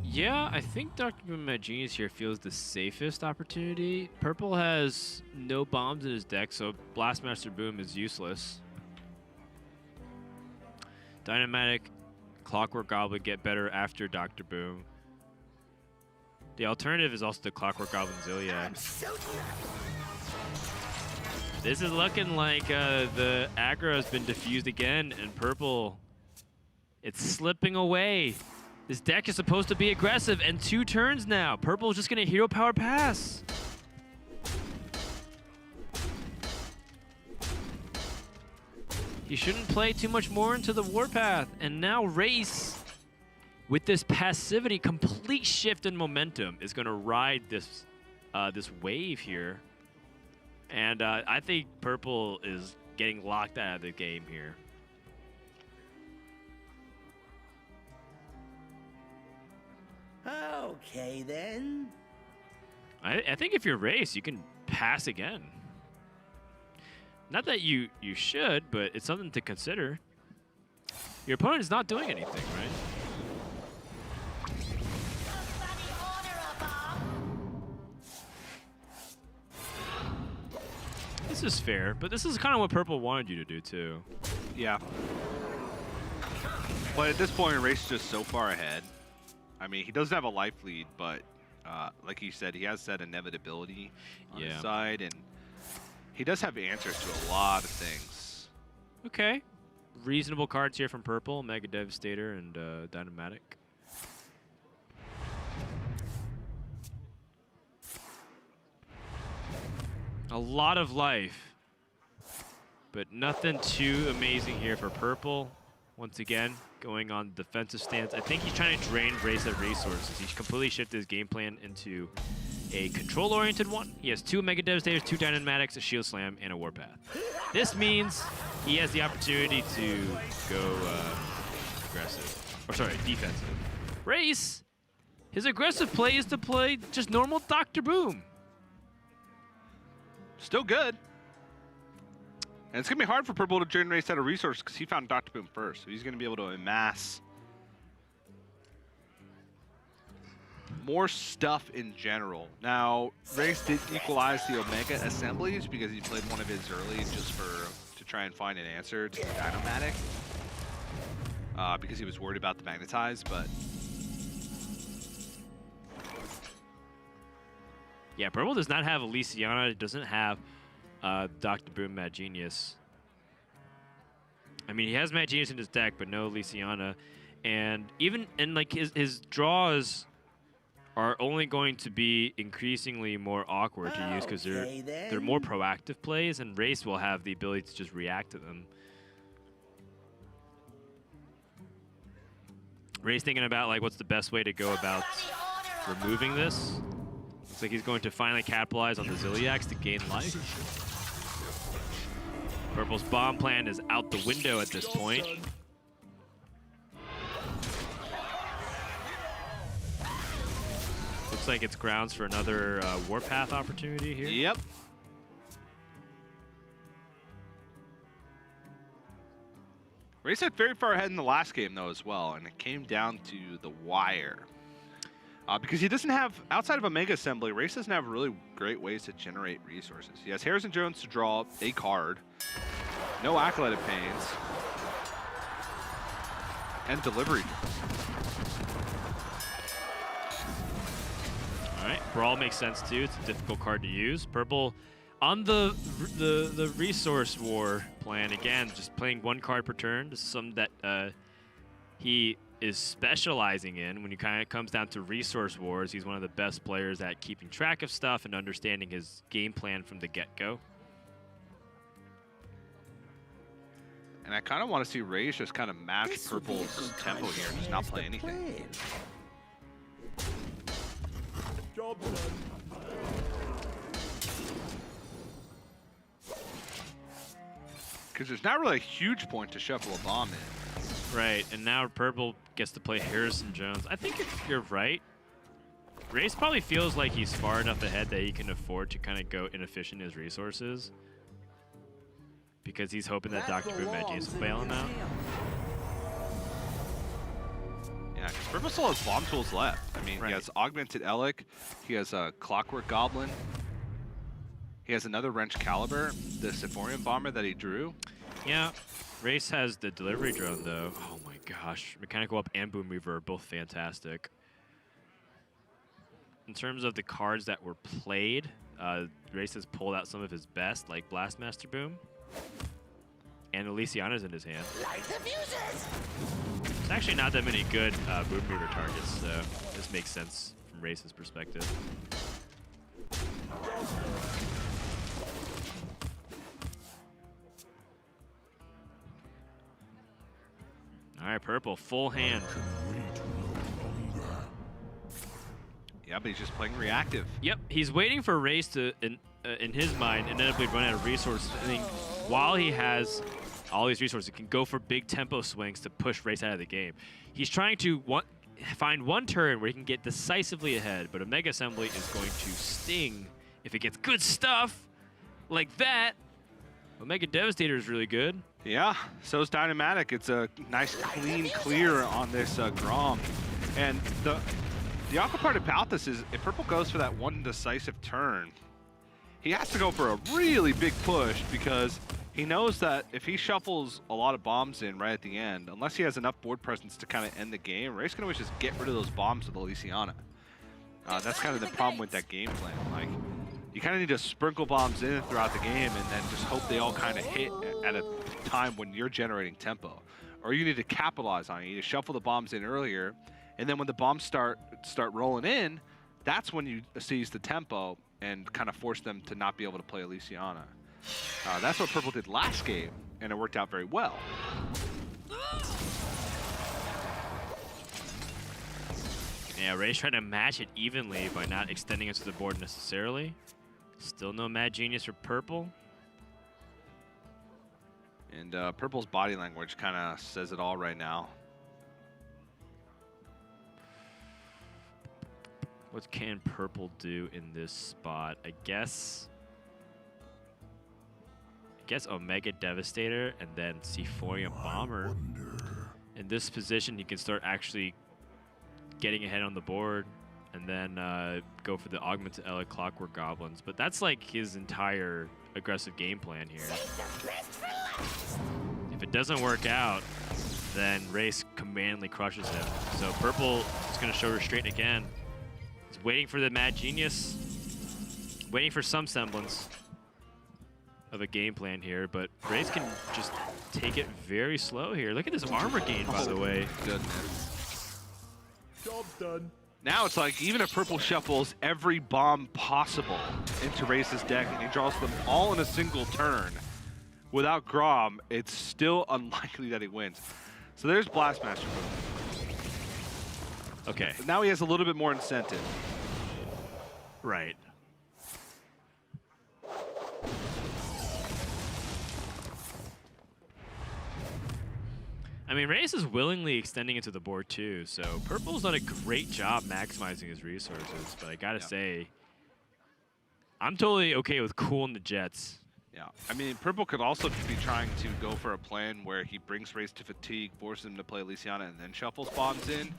Yeah, I think Dr. Boom Mad Genius here feels the safest opportunity. Purple has no bombs in his deck, so Blastmaster Boom is useless. Dynamatic, Clockwork Goblin get better after Dr. Boom. The alternative is also the Clockwork Goblin Zilliax. I'm so nuts. This is looking like the aggro has been diffused again, and purple, it's slipping away. This deck is supposed to be aggressive, and 2 turns now. Purple is just going to Hero Power Pass. He shouldn't play too much more into the Warpath, and now Rase, with this passivity, complete shift in momentum, is going to ride this this wave here. And I think purple is getting locked out of the game here. Okay, then. I think if you're Rase, you can pass again. Not that you should, but it's something to consider. Your opponent is not doing anything, right? This is fair, but this is kind of what purple wanted you to do too. Yeah. But at this point, Rase is just so far ahead. I mean, he doesn't have a life lead, but like you said, he has that inevitability on his side, and he does have answers to a lot of things. Okay. Reasonable cards here from purple, Mega Devastator and Dynamatic. A lot of life, but nothing too amazing here for purple. Once again, going on defensive stance. I think he's trying to drain Rase of resources. He's completely shifted his game plan into a control-oriented one. He has 2 Mega Devastators, 2 Dynamatics, a Shield Slam, and a Warpath. This means he has the opportunity to go aggressive. Or sorry, defensive. Rase, his aggressive play is to play just normal Dr. Boom. Still good. And it's going to be hard for purple to generate a set of resources because he found Dr. Boom first. So he's going to be able to amass more stuff in general. Now, Rase did equalize the Omega assemblies because he played one of his early just to try and find an answer to the Dynamatic. Because he was worried about the Magnetize, but... Yeah, purple does not have Elysiana. It doesn't have Dr. Boom Mad Genius. I mean, he has Mad Genius in his deck, but no Elysiana. And even like his draws are only going to be increasingly more awkward to use because they're more proactive plays, and Rase will have the ability to just react to them. Rase thinking about like what's the best way to go about removing this. Looks like he's going to finally capitalize on the Zilliax to gain life. Purple's bomb plan is out the window at this point. Looks like it's grounds for another Warpath opportunity here. Yep. Rase had very far ahead in the last game, though, as well, and it came down to the wire. Because he doesn't have, outside of a Mega Assembly, Rase doesn't have really great ways to generate resources. He has Harrison Jones to draw a card, no Acolyte of Pains, and Delivery. All right, Brawl makes sense too. It's a difficult card to use. Purple on the resource war plan again, just playing 1 card per turn. This is something that he is specializing in. When it kind of comes down to resource wars, he's one of the best players at keeping track of stuff and understanding his game plan from the get-go. And I kind of want to see Rase just kind of match Purple's tempo here and just not play anything. Job done. Because there's not really a huge point to shuffle a bomb in. Right, and now purple gets to play Harrison Jones. I think you're right. Rase probably feels like he's far enough ahead that he can afford to kind of go inefficient in his resources. Because he's hoping that Dr. Boom Mad Genius will bail him out. Yeah, because Purple still has bomb tools left. I mean, Right. he has Augmented Elic, he has a Clockwork Goblin, he has another Wrench Caliber, the Sephorian Bomber that he drew. Yeah, Rase has the delivery drone though. Oh my gosh, Mechanical Up and Boom Reaver are both fantastic. In terms of the cards that were played, Rase has pulled out some of his best, like Blastmaster Boom. And Elysiana's in his hand. Light the fuses! There's actually not that many good Boom Reaver targets, so this makes sense from Race's perspective. All right, Purple, full hand. Yeah, but he's just playing reactive. Yep, he's waiting for Race to, in his mind, inevitably run out of resources. I think while he has all these resources, he can go for big tempo swings to push Race out of the game. He's trying to find one turn where he can get decisively ahead, but a Mega Assembly is going to sting if it gets good stuff like that. Omega Devastator is really good. Yeah, so is Dynamatic. It's a nice clean clear on this Grom. And the awkward part about this is if Purple goes for that one decisive turn, he has to go for a really big push because he knows that if he shuffles a lot of bombs in right at the end, unless he has enough board presence to kind of end the game, Ray's can always just get rid of those bombs with Elysiana. That's kind of the problem with that game plan. Like, you kind of need to sprinkle bombs in throughout the game and then just hope they all kind of hit at a time when you're generating tempo. Or you need to capitalize on it. You need to shuffle the bombs in earlier, and then when the bombs start rolling in, that's when you seize the tempo and kind of force them to not be able to play Elysiana. That's what Purple did last game, and it worked out very well. Yeah, Ray's trying to match it evenly by not extending it to the board necessarily. Still no Mad Genius for Purple. And Purple's body language kind of says it all right now. What can Purple do in this spot? I guess Omega Devastator and then Sephorium Bomber. In this position, he can start actually getting ahead on the board and then go for the Augmented Ella Clockwork Goblins. But that's like his entire aggressive game plan here. If it doesn't work out, then Race commandly crushes him. So Purple is going to show restraint again. He's waiting for the Mad Genius, waiting for some semblance of a game plan here, but Race can just take it very slow here. Look at this armor gain, by the way. Goodness. Job's done. Now it's like even if Purple shuffles every bomb possible into Race's deck and he draws them all in a single turn, without Grom, it's still unlikely that he wins. So there's Blastmaster Boom. Okay. Now he has a little bit more incentive. Right. I mean, Reyes is willingly extending it to the board too, so Purple's done a great job maximizing his resources, but I gotta say, I'm totally okay with cooling the Jets. Yeah, I mean, Purple could also be trying to go for a plan where he brings Race to fatigue, forces him to play Elysiana, and then shuffles bombs in.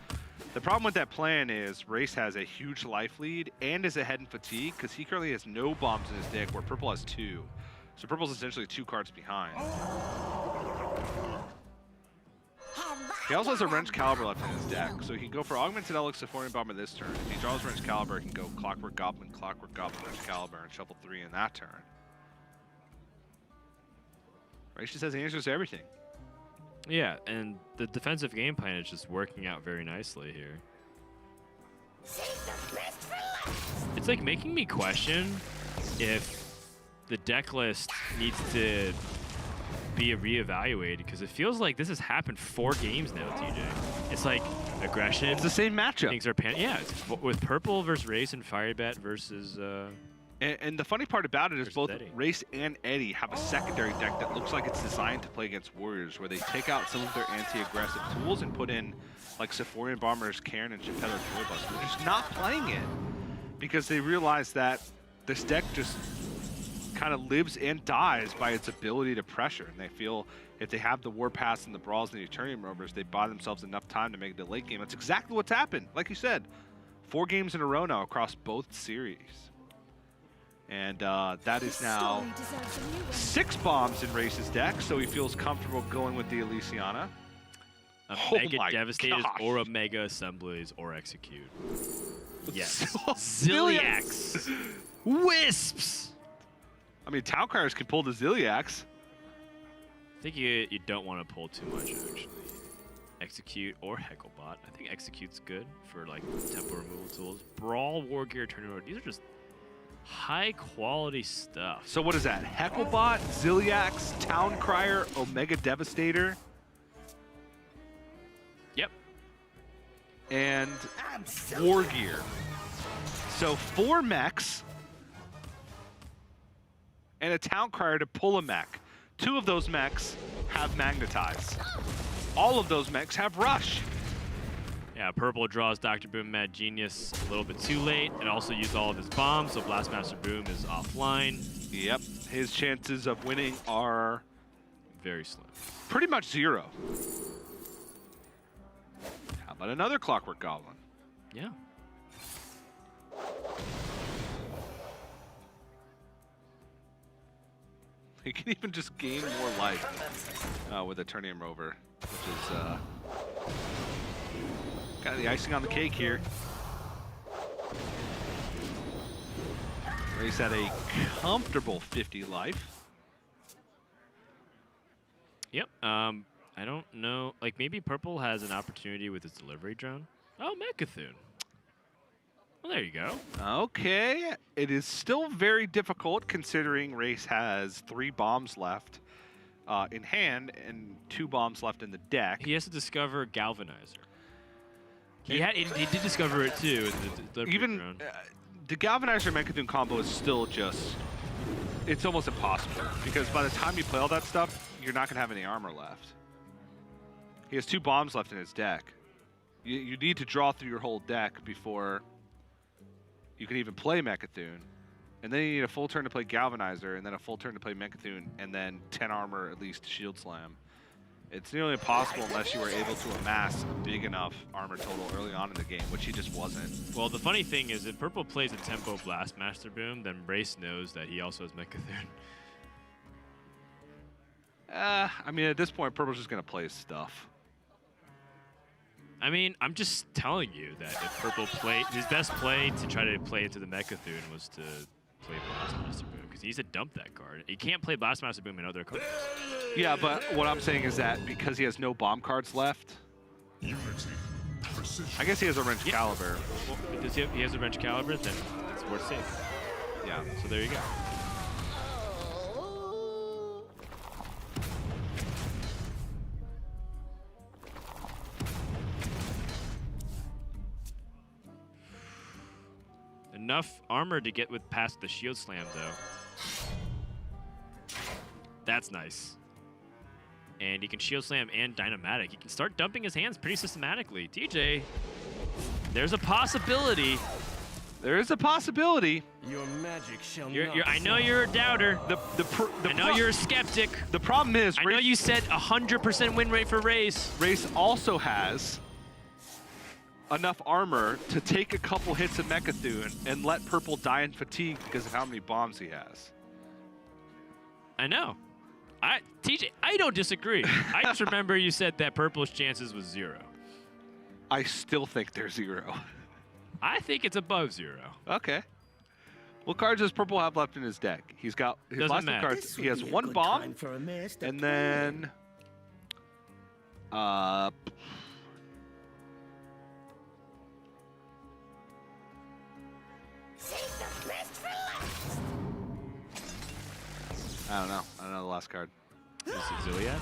The problem with that plan is Race has a huge life lead and is ahead in fatigue because he currently has no bombs in his deck where Purple has 2. So Purple's essentially 2 cards behind. He also has a Wrench Caliber left in his deck, so he can go for Augmented Elix Sephorian Bomber this turn. If he draws Wrench Caliber, he can go Clockwork Goblin, Wrench Caliber, and shuffle 3 in that turn. Race just has answers to everything. Yeah, and the defensive game plan is just working out very nicely here. It's like making me question if the deck list needs to be reevaluated, because it feels like this has happened 4 games now, TJ. It's like aggression. It's the same matchup. Things are yeah, it's with Purple versus Race and Firebat versus. And the funny part about it is both Eddie. Race and Eddie have a secondary deck that looks like it's designed to play against Warriors, where they take out some of their anti-aggressive tools and put in like Sephorian Bombers, Karen, and Chapeller Toybuster. They're just not playing it because they realize that this deck just kind of lives and dies by its ability to pressure. And they feel if they have the Warpaths and the Brawls and the Eternium Rovers, they buy themselves enough time to make it a late game. That's exactly what's happened. Like you said, 4 games in a row now across both series. And that is now 6 bombs in Race's deck, so he feels comfortable going with the Elysiana. A Oh Mega my Devastators gosh. or a Mega Assemblies or Execute. Yes. Zilliax. Wisps! I mean, Town Criers can pull the Zilliax. I think you don't want to pull too much, actually. Execute or Hecklebot. I think Execute's good for, like, tempo removal tools. Brawl, War Gear, Tournament. These are just high-quality stuff. So what is that? Hecklebot, Zilliax, Town Crier, Omega Devastator, Yep. and War Gear. So 4 mechs and a Town Crier to pull a mech. 2 of those mechs have Magnetize. All of those mechs have Rush. Yeah, Purple draws Dr. Boom Mad Genius a little bit too late and also used all of his bombs, so Blastmaster Boom is offline. Yep, his chances of winning are Very slim. pretty much 0. How about another Clockwork Goblin? Yeah. He can even just gain more life with Eternium Rover, which is kind of the icing on the cake here. Race at a comfortable 50 life. Yep. I don't know. Like, maybe Purple has an opportunity with his delivery drone. Oh, Mechathune. Well, there you go. Okay, it is still very difficult considering Race has 3 bombs left in hand and 2 bombs left in the deck. He has to discover Galvanizer. He did discover it too. In the delivery Even drone. the Galvanizer Mechathune combo is still just, it's almost impossible because by the time you play all that stuff, you're not going to have any armor left. He has 2 bombs left in his deck. You need to draw through your whole deck before you can even play Mechathune. And then you need a full turn to play Galvanizer, and then a full turn to play Mechathune, and then 10 armor at least to Shield Slam. It's nearly impossible unless you were able to amass a big enough armor total early on in the game, which he just wasn't. Well, the funny thing is, if Purple plays a Tempo Blastmaster Boom, then Brace knows that he also has Mechathune. I mean, at this point, Purple's just going to play his stuff. I mean, I'm just telling you that if Purple played, his best play to try to play into the Mechathune was to play Blastmaster Boom, because he needs to dump that card. He can't play Blastmaster Boom in other cards. Yeah, but what I'm saying is that because he has no bomb cards left, I guess he has a Wrench Caliber. Well, does he has a Wrench Caliber, then it's worth saving. Yeah. So there you go. Enough armor to get with past the Shield Slam, though. That's nice. And he can Shield Slam and Dynamatic. He can start dumping his hands pretty systematically. TJ, there's a possibility. There is a possibility. Your magic shall I know you're a doubter. I know you're a skeptic. The problem is, I know you said 100% win rate for Rase. Race also has enough armor to take a couple hits of Mechathune and let Purple die in fatigue because of how many bombs he has. I know. TJ, I don't disagree. I just remember you said that Purple's chances was 0. I still think they're 0. I think it's above 0. Okay. What cards does Purple have left in his deck? He's got his Doesn't last two matter. cards. He has 1 bomb, and then I don't know. I don't know the last card. Is it Zilliax?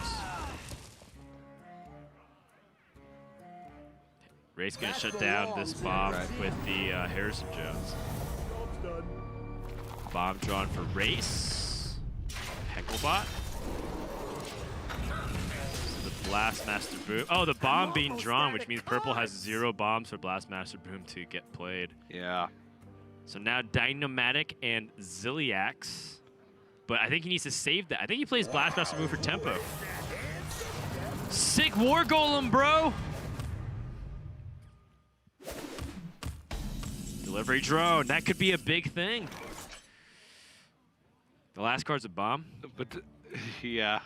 Race gonna shut down this bomb with the Harrison Jones. Job's done. Bomb drawn for Race. Hecklebot. The Blastmaster Boom. Oh, the bomb being drawn, which means Purple has 0 bombs for Blastmaster Boom to get played. Yeah. So now Dynamatic and Zilliax. But I think he needs to save that. I think he plays Blastmaster Boom for tempo. Sick War Golem, bro! Delivery drone. That could be a big thing. The last card's a bomb. But yeah,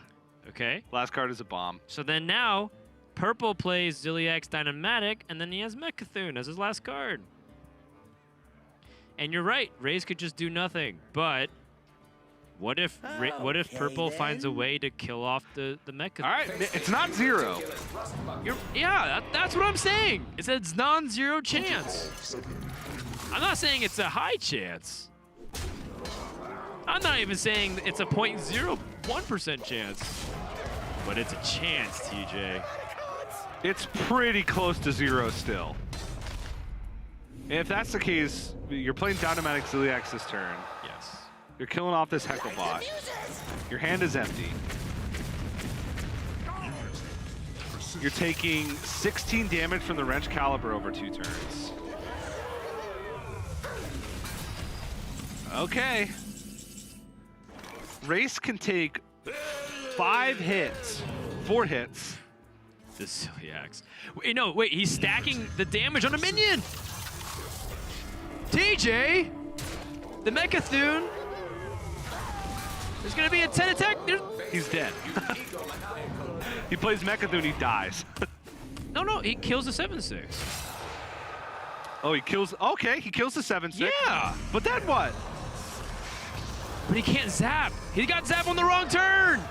Okay. last card is a bomb. So then now, purple plays Ziliax Dynamatic, and then he has Mecha'thun as his last card. And you're right, Rase could just do nothing. But what if purple finds a way to kill off the Mecha'thun? All right, it's not 0. That's what I'm saying. It's a non-zero chance. I'm not saying it's a high chance. I'm not even saying it's a 0.01% chance. But it's a chance, TJ. It's pretty close to 0 still. And if that's the case, you're playing Dynamatic Ziliax this turn. Yes. You're killing off this Heckle bot. Your hand is empty. You're taking 16 damage from the Wrench Caliber over 2 turns. Okay. Rase can take 4 hits. This Ziliax. Wait, no, wait, he's stacking the damage on a minion! TJ! The Mecha'thun! There's gonna be a 10 attack. He's dead. He plays Mecha'thun, he dies. No, he kills the 7/6. Oh, he kills. Okay, he kills the 7/6. Yeah! But then what? But he can't zap. He got zap on the wrong turn!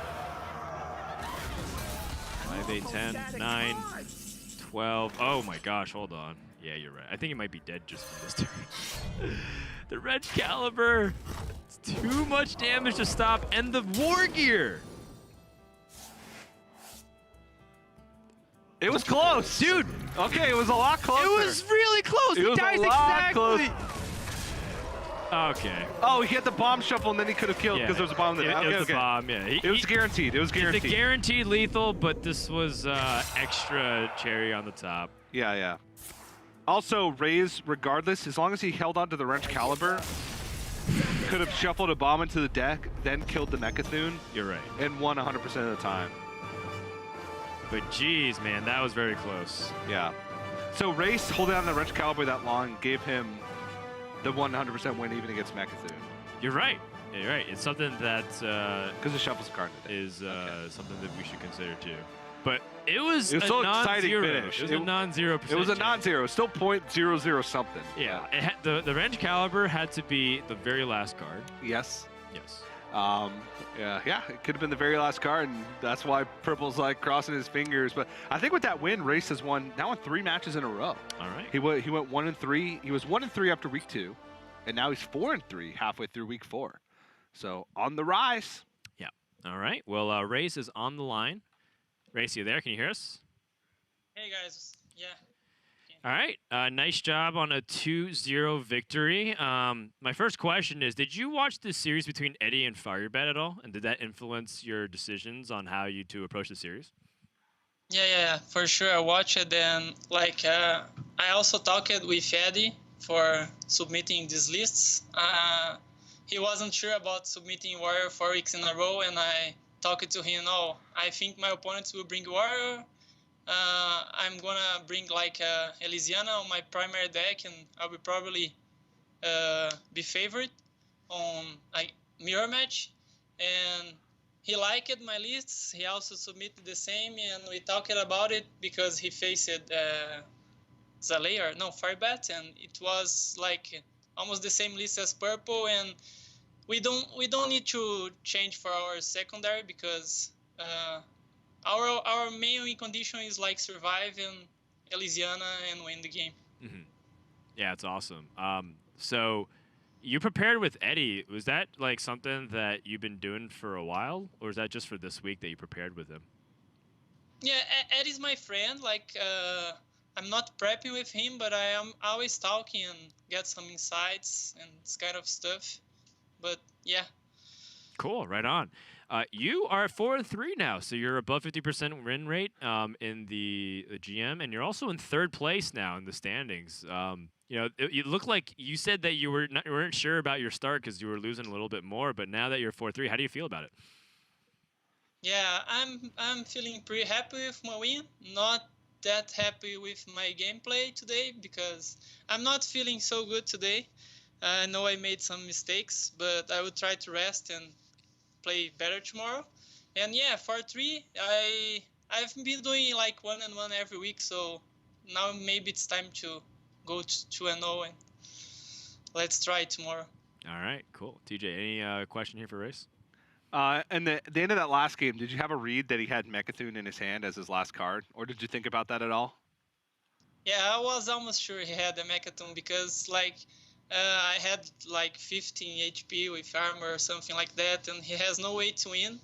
5, 8, 10, 9, 12. Oh my gosh, hold on. Yeah, you're right. I think he might be dead just from this turn. The Red Caliber. It's too much damage to stop. And the War Gear. It was close. Dude. Okay, it was a lot closer. It was really close. It was Guys, a lot exactly. Okay. Oh, he had the bomb shuffle and then he could have killed because there was a bomb in there. It was a bomb, yeah. It was guaranteed. It was guaranteed. It's a guaranteed lethal, but this was extra cherry on the top. Yeah, yeah. Also, Rase, regardless, as long as he held on to the Wrench Caliber, could have shuffled a bomb into the deck, then killed the Mecha'thun, You're right. and won 100% of the time. But geez, man, that was very close. Yeah. So Rase holding on to the Wrench Caliber that long gave him the 100% win even against Mecha'thun. You're right. Yeah, you're right. It's something that Because it shuffles a card in the deck. is something that we should consider too. But it was It was a so exciting non-zero. finish. It was a non-zero percent. It was a chance. non-zero, still .00 something. Yeah, it had, the Wrench Caliber had to be the very last card. Yes. Yes. Yeah, it could have been the very last card, and that's why Purple's like crossing his fingers. But I think with that win, Rase has won 3 matches in a row. All right. He went 1-3. He was 1-3 after week 2, and now he's 4-3 halfway through week 4. So on the rise. Yeah. All right. Well, Rase is on the line. Rase, you there? Can you hear us? Hey guys, yeah. All right. Nice job on a 2-0 victory. My first question is, did you watch the series between Eddie and Firebat at all? And did that influence your decisions on how you to approach the series? Yeah, for sure. I watched it, and I also talked with Eddie for submitting these lists. He wasn't sure about submitting Warrior 4 weeks in a row, and I talked to him. No, I think my opponents will bring Warrior. I'm gonna bring Elysiana on my primary deck, and I will probably be favored on mirror match. And he liked my lists. He also submitted the same, and we talked about it because he faced Firebat, and it was almost the same list as Purple. And we don't need to change for our secondary because our main win condition is survive in Elysiana and win the game. Mm-hmm. Yeah, it's awesome. So you prepared with Eddie. Was that something that you've been doing for a while, or is that just for this week that you prepared with him? Yeah, Eddie's my friend. I'm not prepping with him, but I am always talking and get some insights and this kind of stuff. But yeah. Cool. Right on. You are 4-3 now, so you're above 50% win rate in the GM, and you're also in 3rd place now in the standings. You look like you said that you weren't sure about your start because you were losing a little bit more, but now that you're 4-3, how do you feel about it? Yeah, I'm feeling pretty happy with my win. Not that happy with my gameplay today because I'm not feeling so good today. I know I made some mistakes, but I will try to rest and play better tomorrow. And yeah, for 3, I've been doing like 1-1 every week, so now maybe it's time to go to 2-0 and let's try it tomorrow. All right, cool. TJ, any question here for Rase? And the end of that last game, did you have a read that he had Mecha'thun in his hand as his last card, or did you think about that at all? Yeah, I was almost sure he had a Mecha'thun because like I had like 15 HP with armor or something like that, and he has no way to win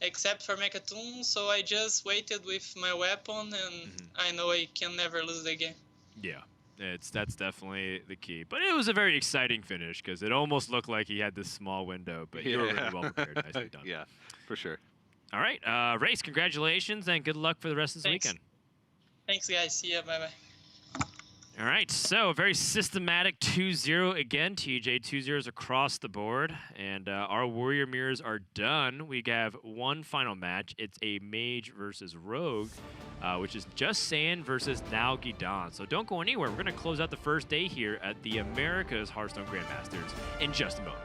except for Mecha'thun, so I just waited with my weapon, and I know I can never lose the game. Yeah, that's definitely the key. But it was a very exciting finish because it almost looked like he had this small window, but you were really well prepared. Nicely done. Yeah, for sure. All right, Rase, congratulations and good luck for the rest of this weekend. Thanks, guys. See ya. Bye-bye. All right, so a very systematic 2-0 again, TJ. 2-0s across the board, and our Warrior Mirrors are done. We have one final match. It's a Mage versus Rogue, which is Just Saiyan versus Now Gidan. So don't go anywhere. We're going to close out the first day here at the America's Hearthstone Grandmasters in just a moment.